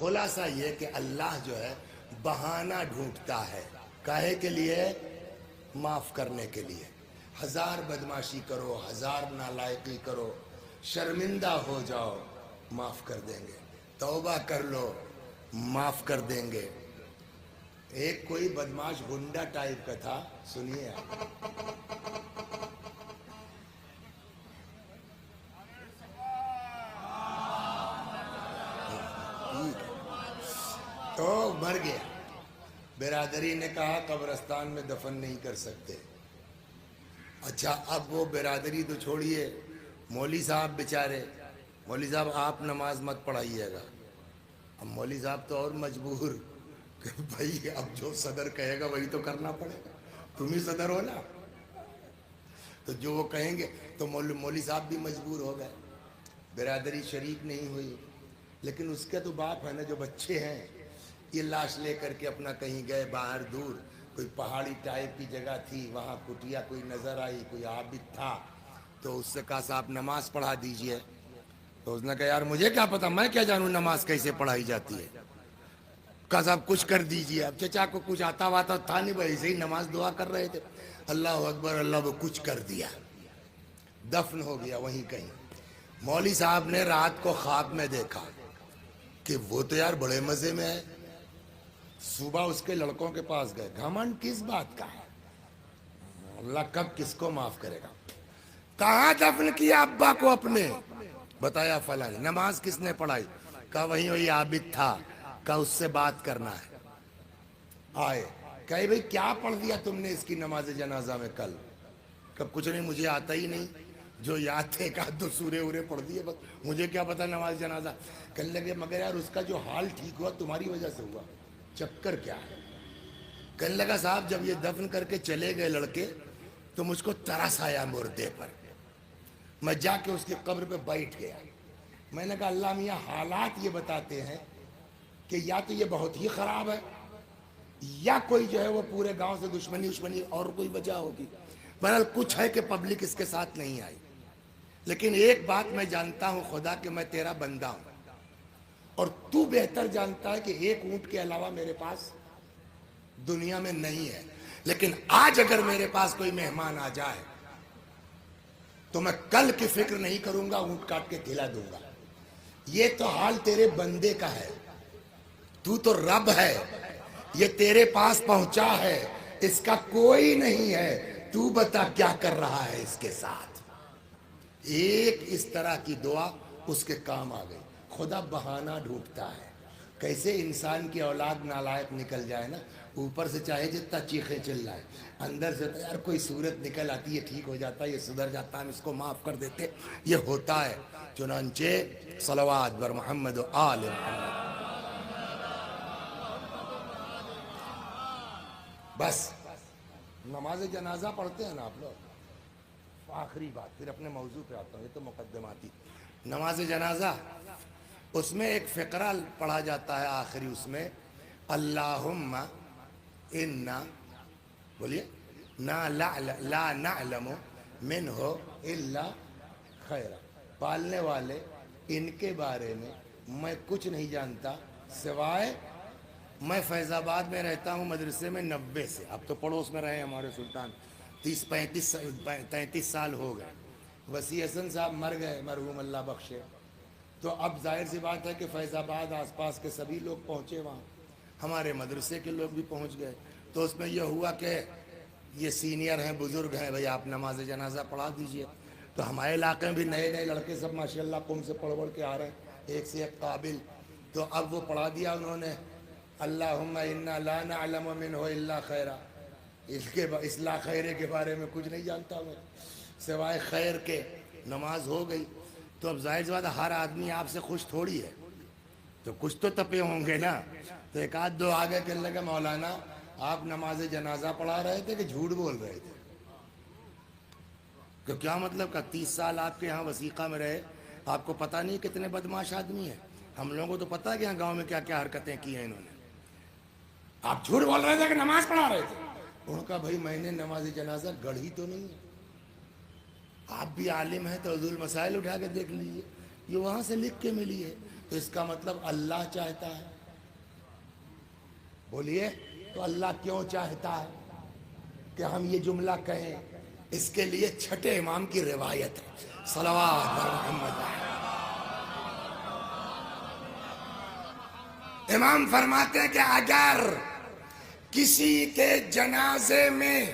خلاصہ یہ کہ اللہ جو ہے بہانہ ڈھونڈتا ہے، کاہے کے لیے؟ معاف کرنے کے لیے۔ ہزار بدماشی کرو، ہزار نالائقی کرو، شرمندہ ہو جاؤ، معاف کر دیں گے۔ توبہ کر لو، معاف کر دیں گے۔ ایک کوئی بدماش گنڈا ٹائپ کا تھا، سنیے آپ۔ تو مر گیا، برادری نے کہا قبرستان میں دفن نہیں کر سکتے۔ اچھا اب وہ برادری تو چھوڑیے، مولوی صاحب بیچارے، مولوی صاحب آپ نماز مت پڑھائیے گا۔ اب مولوی صاحب تو اور مجبور کہ بھائی اب جو صدر کہے گا وہی تو کرنا پڑے گا، تم ہی صدر ہو نا، تو جو وہ کہیں گے تو مولوی صاحب بھی مجبور ہو گئے، برادری شریک نہیں ہوئی۔ لیکن اس کے تو باپ ہے نا، جو بچے ہیں، یہ لاش لے کر کے اپنا کہیں گئے باہر دور، کوئی پہاڑی ٹائپ کی جگہ تھی، وہاں کٹیا کوئی نظر آئی، کوئی عابد تھا، تو اس سے کہا صاحب نماز پڑھا دیجئے۔ تو اس نے کہا یار مجھے کیا پتا، میں کیا جانوں نماز کیسے پڑھائی جاتی ہے۔ کہا صاحب کچھ کر دیجئے۔ اب چچا کو کچھ آتا واتا تھا نہیں، بھائی ایسے ہی نماز دعا کر رہے تھے، اللہ اکبر اللہ، وہ کچھ کر دیا، دفن ہو گیا وہیں کہیں۔ مولوی صاحب نے رات کو خواب میں دیکھا کہ وہ تو یار بڑے مزے میں ہے۔ صبح اس کے لڑکوں کے پاس گئے، گھمنڈ کس بات کا ہے، اللہ کب کس کو معاف کرے گا؟ کہاں دفن کیا ابا کو اپنے؟ بتایا فلاں۔ نماز کس نے پڑھائی؟ کہا وہی عابد تھا، کہا اس سے بات کرنا ہے۔ آئے کہے بھئی کیا پڑھ دیا تم نے اس کی نماز جنازہ میں کل؟ کب کچھ نہیں، مجھے آتا ہی نہیں، جو یاد تھے ایک آدھ دو سورے اورے پڑھ دیے بس، مجھے کیا پتا نماز جنازہ۔ کہنے لگے مگر یار اس کا جو حال ٹھیک ہوا تمہاری وجہ سے ہوا، چکر کیا ہے؟ کہنے لگا صاحب جب یہ دفن کر کے چلے گئے لڑکے تو مجھ کو ترس آیا مردے پر، میں جا کے اس کی قبر پہ بیٹھ گیا۔ میں نے کہا اللہ میاں حالات یہ بتاتے ہیں کہ یا تو یہ بہت ہی خراب ہے، یا کوئی جو ہے وہ پورے گاؤں سے دشمنی اور کوئی وجہ ہوگی۔ بہرحال کچھ ہے کہ پبلک اس کے ساتھ نہیں آئی، لیکن ایک بات میں جانتا ہوں خدا کہ میں تیرا بندہ ہوں، اور تو بہتر جانتا ہے کہ ایک اونٹ کے علاوہ میرے پاس دنیا میں نہیں ہے، لیکن آج اگر میرے پاس کوئی مہمان آ جائے تو میں کل کی فکر نہیں کروں گا، اونٹ کاٹ کے کھلا دوں گا۔ یہ تو حال تیرے بندے کا ہے، تو تو رب ہے، یہ تیرے پاس پہنچا ہے، اس کا کوئی نہیں ہے، تو بتا کیا کر رہا ہے اس کے ساتھ۔ ایک اس طرح کی دعا اس کے کام آ گئی۔ خدا بہانہ ڈھونڈتا ہے، کیسے انسان کی اولاد نالائق نکل جائے نا، اوپر سے چاہے جتنا چیخے چلائے، اندر سے تو یار کوئی صورت نکل آتی ہے، ٹھیک ہو جاتا ہے، یہ سدھر جاتا ہے، ہم اس کو معاف کر دیتے، یہ ہوتا ہے۔ چنانچہ صلوات بر محمد و آل محمد۔ بس نماز جنازہ پڑھتے ہیں نا آپ لوگ، آخری بات پھر اپنے موضوع پہ آتا ہوں، یہ تو مقدماتی۔ نماز جنازہ اس میں ایک فقرہ پڑھا جاتا ہے آخری، اس میں اللہم انا، بولیے، لا نعلم منہ الا خیرا، پالنے والے ان کے بارے میں کچھ نہیں جانتا سوائے، میں فیض آباد میں رہتا ہوں مدرسے میں 90 سے، اب تو پڑوس میں رہے ہمارے سلطان 33 سال ہو گئے، وسیع حسن صاحب مر گئے مرحوم اللہ بخشے، تو اب ظاہر سی بات ہے کہ فیض آباد آس پاس کے سبھی لوگ پہنچے وہاں، ہمارے مدرسے کے لوگ بھی پہنچ گئے، تو اس میں یہ ہوا کہ یہ سینئر ہیں، بزرگ ہیں، بھئی آپ نماز جنازہ پڑھا دیجئے۔ تو ہمارے علاقے میں بھی نئے نئے لڑکے سب ماشاءاللہ قوم سے پڑھ کے آ رہے ہیں، ایک سے ایک قابل، تو اب وہ پڑھا دیا انہوں نے، اللہم انا لا نعلم منہ الا خیرا، اس کے اصلاح خیرے کے بارے میں کچھ نہیں جانتا میں سوائے خیر کے۔ نماز ہو گئی، تو اب ظاہر سی بات ہر آدمی آپ سے خوش تھوڑی ہے، تو کچھ تو تپے ہوں گے نا، تو ایک آدھ دو آگے کہنے لگا مولانا آپ نماز جنازہ پڑھا رہے تھے کہ جھوٹ بول رہے تھے؟ کہ کیا مطلب کہ 30 سال آپ کے یہاں وثیقہ میں رہے، آپ کو پتہ نہیں کتنے بدماش آدمی ہیں؟ ہم لوگوں کو تو پتہ ہے کہ یہاں گاؤں میں کیا کیا حرکتیں کی ہیں انہوں نے، آپ جھوٹ بول رہے تھے کہ نماز پڑھا رہے تھے؟ انہوں نے کہا بھائی میں نے نماز جنازہ گڑھی تو نہیں ہے، آپ بھی عالم ہیں تو حضور مسائل اٹھا کے دیکھ لیجئے، یہ وہاں سے لکھ کے ملی ہے، تو اس کا مطلب اللہ چاہتا ہے. بولیے تو اللہ کیوں چاہتا ہے کہ ہم یہ جملہ کہیں؟ اس کے لیے چھٹے امام کی روایت ہے. صلوات بر محمد. امام فرماتے ہیں کہ اگر کسی کے جنازے میں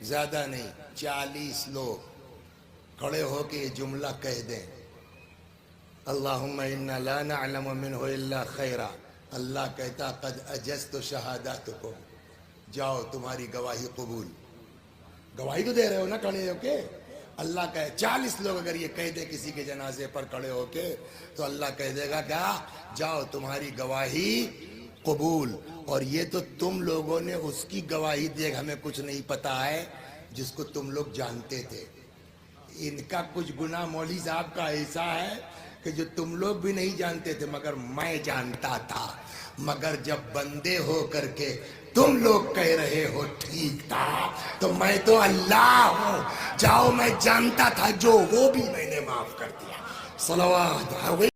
زیادہ نہیں 40 لوگ کھڑے ہو کے یہ جملہ کہہ دیں، اللہم انا لا نعلم منہ الا خیرا، اللہ کہتا قد اجزت شہاداتکم، جاؤ تمہاری گواہی قبول. گواہی تو دے رہے ہو نا کھڑے ہو کے. اللہ کہے 40 لوگ اگر یہ کہہ دے کسی کے جنازے پر کھڑے ہو کے تو اللہ کہہ دے گا کیا؟ جاؤ تمہاری گواہی قبول. اور یہ تو تم لوگوں نے اس کی گواہی دی، ہمیں کچھ نہیں پتا ہے جس کو تم لوگ جانتے تھے. ان کا کچھ گناہ مولوی صاحب کا ایسا ہے کہ جو تم لوگ بھی نہیں جانتے تھے مگر میں جانتا تھا. مگر جب بندے ہو کر کے تم لوگ کہہ رہے ہو ٹھیک تھا تو میں تو اللہ ہوں. جاؤ میں جانتا تھا جو وہ بھی میں نے معاف کر دیا. صلوات.